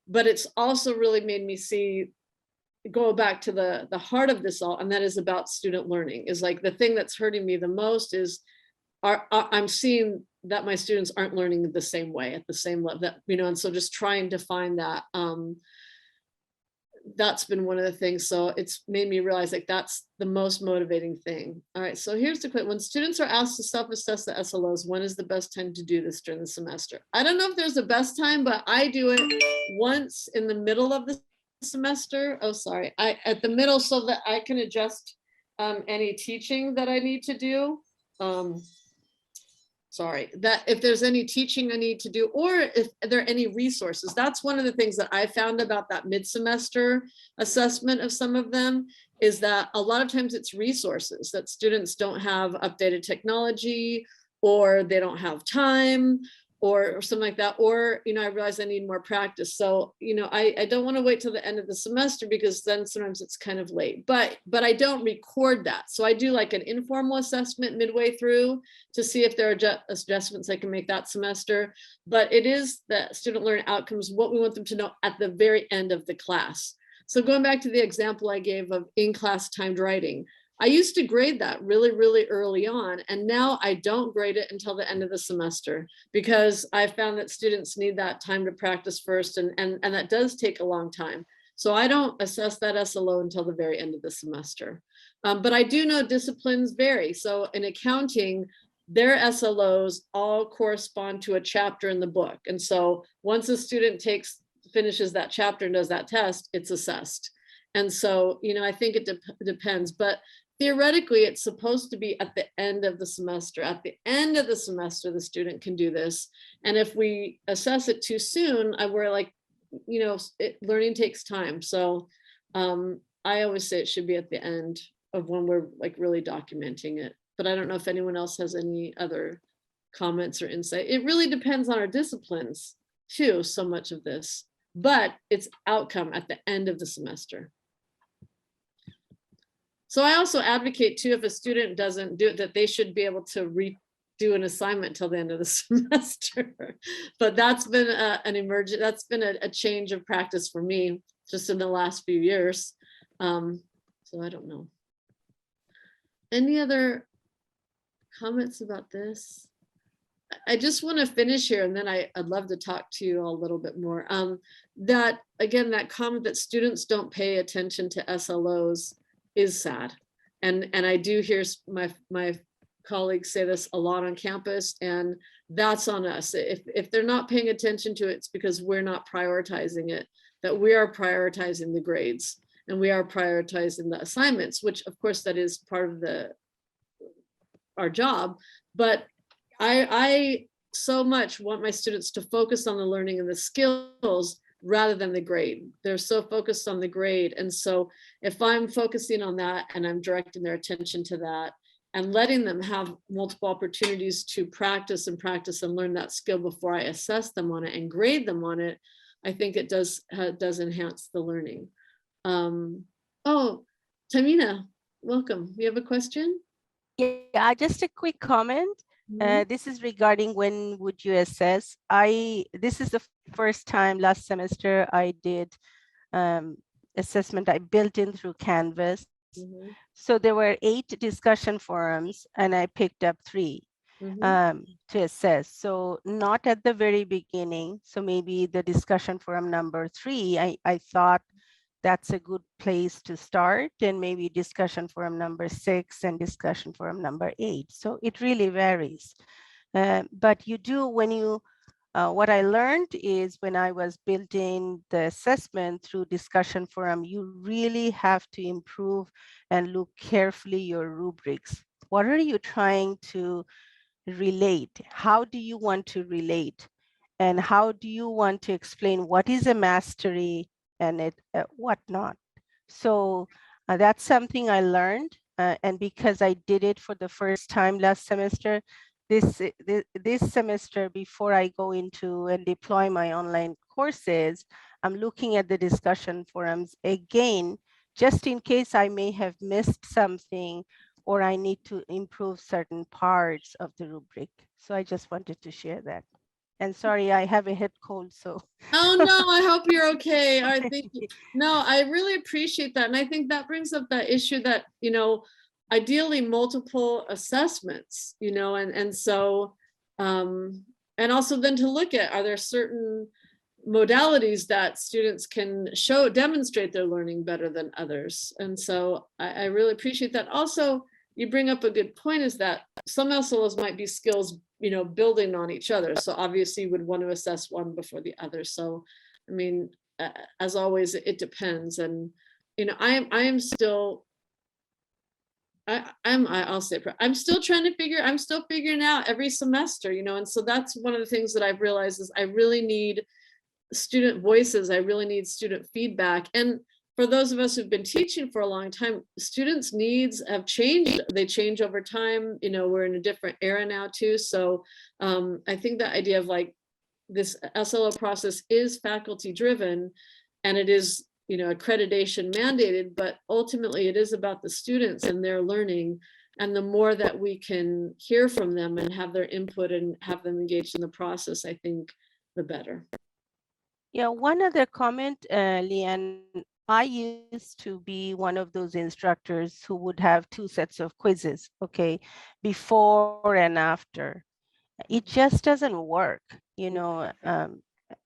but it's also really made me go back to the heart of this all, and that is about student learning. Is like the thing that's hurting me the most is I'm seeing that my students aren't learning the same way at the same level, that, and so just trying to find that, that's been one of the things. So it's made me realize like that's the most motivating thing. All right, so here's the quick. When students are asked to self-assess the SLOs, when is the best time to do this during the semester? I don't know if there's a best time, but I do it once in the middle of the semester. Oh, sorry, at the middle, so that I can adjust any teaching that I need to do. That if there's any teaching I need to do, or if there are any resources. That's one of the things that I found about that mid-semester assessment of some of them, is that a lot of times it's resources that students don't have updated technology, or they don't have time, or something like that, or, I realize I need more practice. So, I don't want to wait till the end of the semester, because then sometimes it's kind of late, but I don't record that. So I do like an informal assessment midway through to see if there are adjustments I can make that semester. But it is the student learning outcomes, what we want them to know at the very end of the class. So going back to the example I gave of in-class timed writing, I used to grade that really, really early on, and now I don't grade it until the end of the semester, because I found that students need that time to practice first, and that does take a long time. So I don't assess that SLO until the very end of the semester. But I do know disciplines vary. So in accounting, their SLOs all correspond to a chapter in the book. And so once a student finishes that chapter and does that test, it's assessed. And so, I think it depends, but theoretically, it's supposed to be at the end of the semester. At the end of the semester, the student can do this. And if we assess it too soon, I worry, like, learning takes time. So I always say it should be at the end of when we're like really documenting it. But I don't know if anyone else has any other comments or insight. It really depends on our disciplines too, so much of this, but it's outcome at the end of the semester. So I also advocate too, if a student doesn't do it, that they should be able to redo an assignment till the end of the semester. But that's been that's been a change of practice for me just in the last few years. So I don't know. Any other comments about this? I just want to finish here, and then I'd love to talk to you all a little bit more. That again, that comment that students don't pay attention to SLOs is sad. And I do hear my colleagues say this a lot on campus, and that's on us. If they're not paying attention to it, it's because we're not prioritizing it, that we are prioritizing the grades and we are prioritizing the assignments, which of course that is part of our job. But I so much want my students to focus on the learning and the skills rather than the grade. They're so focused on the grade. And so if I'm focusing on that and I'm directing their attention to that and letting them have multiple opportunities to practice and learn that skill before I assess them on it and grade them on it, I think it does enhance the learning. Oh, Tamina, welcome. You have a question? Yeah, just a quick comment. This is regarding when would you assess. This is the first time last semester I did assessment. I built in through Canvas. So there were 8 discussion forums and I picked up 3 to assess. So not at the very beginning. So maybe the discussion forum number 3, I thought that's a good place to start, and maybe discussion forum number 6 and discussion forum number 8. So it really varies. But you do, when you, what I learned is when I was building the assessment through discussion forum, you really have to improve and look carefully your rubrics. What are you trying to relate? How do you want to relate? And how do you want to explain what is a mastery and whatnot? So that's something I learned. And because I did it for the first time last semester, this semester, before I go into and deploy my online courses, I'm looking at the discussion forums again, just in case I may have missed something or I need to improve certain parts of the rubric. So I just wanted to share that. And sorry, I have a head cold, so. Oh, no, I hope you're okay. All right, thank you. No, I really appreciate that. And I think that brings up that issue that, ideally multiple assessments, and so, and also then to look at, are there certain modalities that students can demonstrate their learning better than others? And so I really appreciate that. Also, you bring up a good point, is that some SLOs might be skills, building on each other. So obviously you would want to assess one before the other. So, I mean, as always, it depends. And, I'm still, I'll say, I'm still figuring out every semester, and so that's one of the things that I've realized is I really need student voices. I really need student feedback. And for those of us who've been teaching for a long time, students' needs have changed. They change over time. We're in a different era now too. So I think the idea of like this SLO process is faculty driven, and it is, accreditation mandated, but ultimately it is about the students and their learning. And the more that we can hear from them and have their input and have them engaged in the process, I think the better. Yeah, one other comment, Leanne, I used to be one of those instructors who would have 2 sets of quizzes, okay, before and after. It just doesn't work,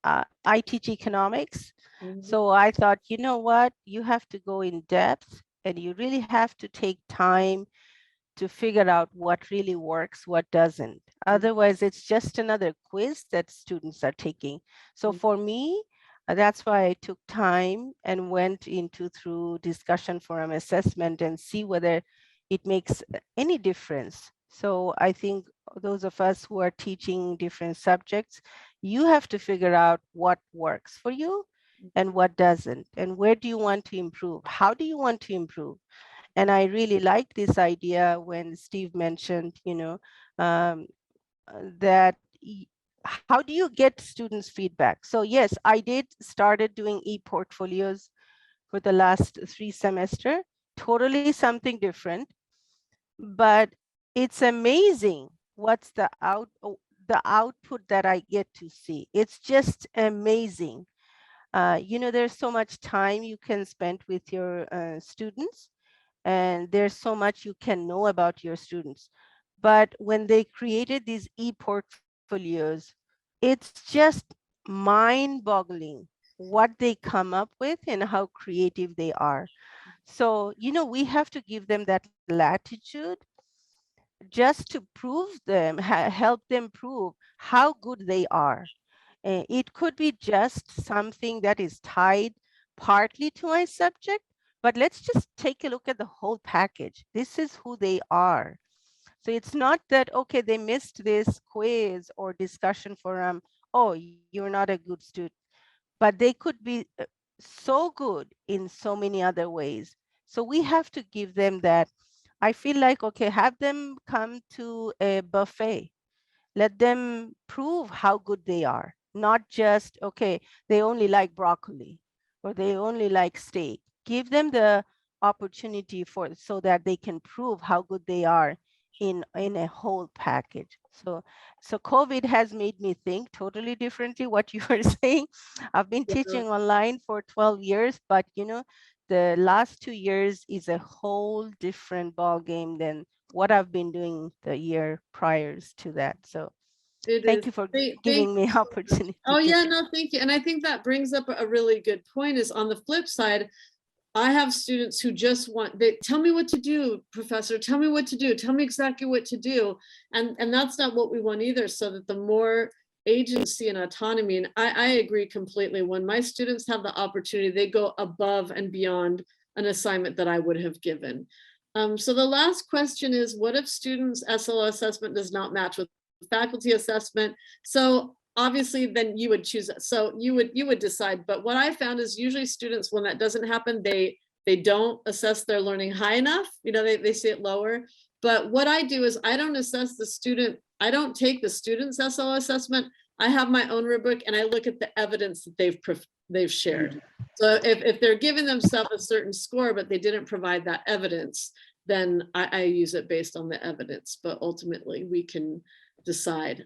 I teach economics. So I thought, you know what, you have to go in depth and you really have to take time to figure out what really works, what doesn't. Otherwise, it's just another quiz that students are taking. So for me, that's why I took time and went through discussion forum assessment and see whether it makes any difference. So I think those of us who are teaching different subjects, you have to figure out what works for you and what doesn't, and where do you want to improve? How do you want to improve? And I really like this idea when Steve mentioned, that how do you get students' feedback? So yes, I started doing e-portfolios for the last 3 semesters, totally something different, but it's amazing what's the output that I get to see. It's just amazing. There's so much time you can spend with your students, and there's so much you can know about your students. But when they created these e-portfolios, it's just mind-boggling what they come up with and how creative they are. So, we have to give them that latitude just to prove them, help them prove how good they are. It could be just something that is tied partly to my subject, but let's just take a look at the whole package. This is who they are. So it's not that, okay, they missed this quiz or discussion forum. Oh, you're not a good student. But they could be so good in so many other ways. So we have to give them that. I feel like, okay, have them come to a buffet. Let them prove how good they are. Not just, okay, they only like broccoli or they only like steak. Give them the opportunity so that they can prove how good they are in a whole package. So COVID has made me think totally differently what you were saying. I've been teaching online for 12 years, but the last 2 years is a whole different ball game than what I've been doing the year prior to that. So thank you for giving me opportunity. Oh yeah, no, thank you. And I think that brings up a really good point, is on the flip side, I have students who just tell me what to do, professor, tell me what to do, tell me exactly what to do. And that's not what we want either. So that the more agency and autonomy, and I agree completely, when my students have the opportunity, they go above and beyond an assignment that I would have given. So the last question is, what if students' SLO assessment does not match with faculty assessment? So obviously then you would choose it. So you would decide. But what I found is usually students, when that doesn't happen, they don't assess their learning high enough. They see it lower. But what I do is I don't assess the student. I don't take the student's SLO assessment. I have my own rubric and I look at the evidence that they've shared. So if they're giving themselves a certain score, but they didn't provide that evidence, then I use it based on the evidence, but ultimately we can decide.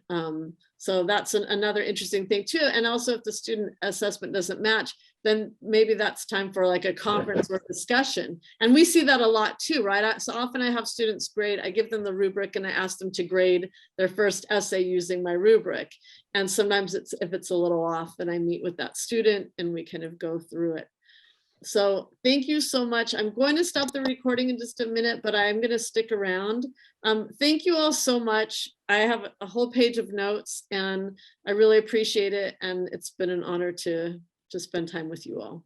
So that's another interesting thing too. And also if the student assessment doesn't match, then maybe that's time for like a conference or discussion. And we see that a lot too, right? So often I have students grade, I give them the rubric and I ask them to grade their first essay using my rubric. And sometimes if it's a little off, then I meet with that student and we kind of go through it. So thank you so much. I'm going to stop the recording in just a minute, but I'm going to stick around. Thank you all so much. I have a whole page of notes and I really appreciate it. And it's been an honor to spend time with you all.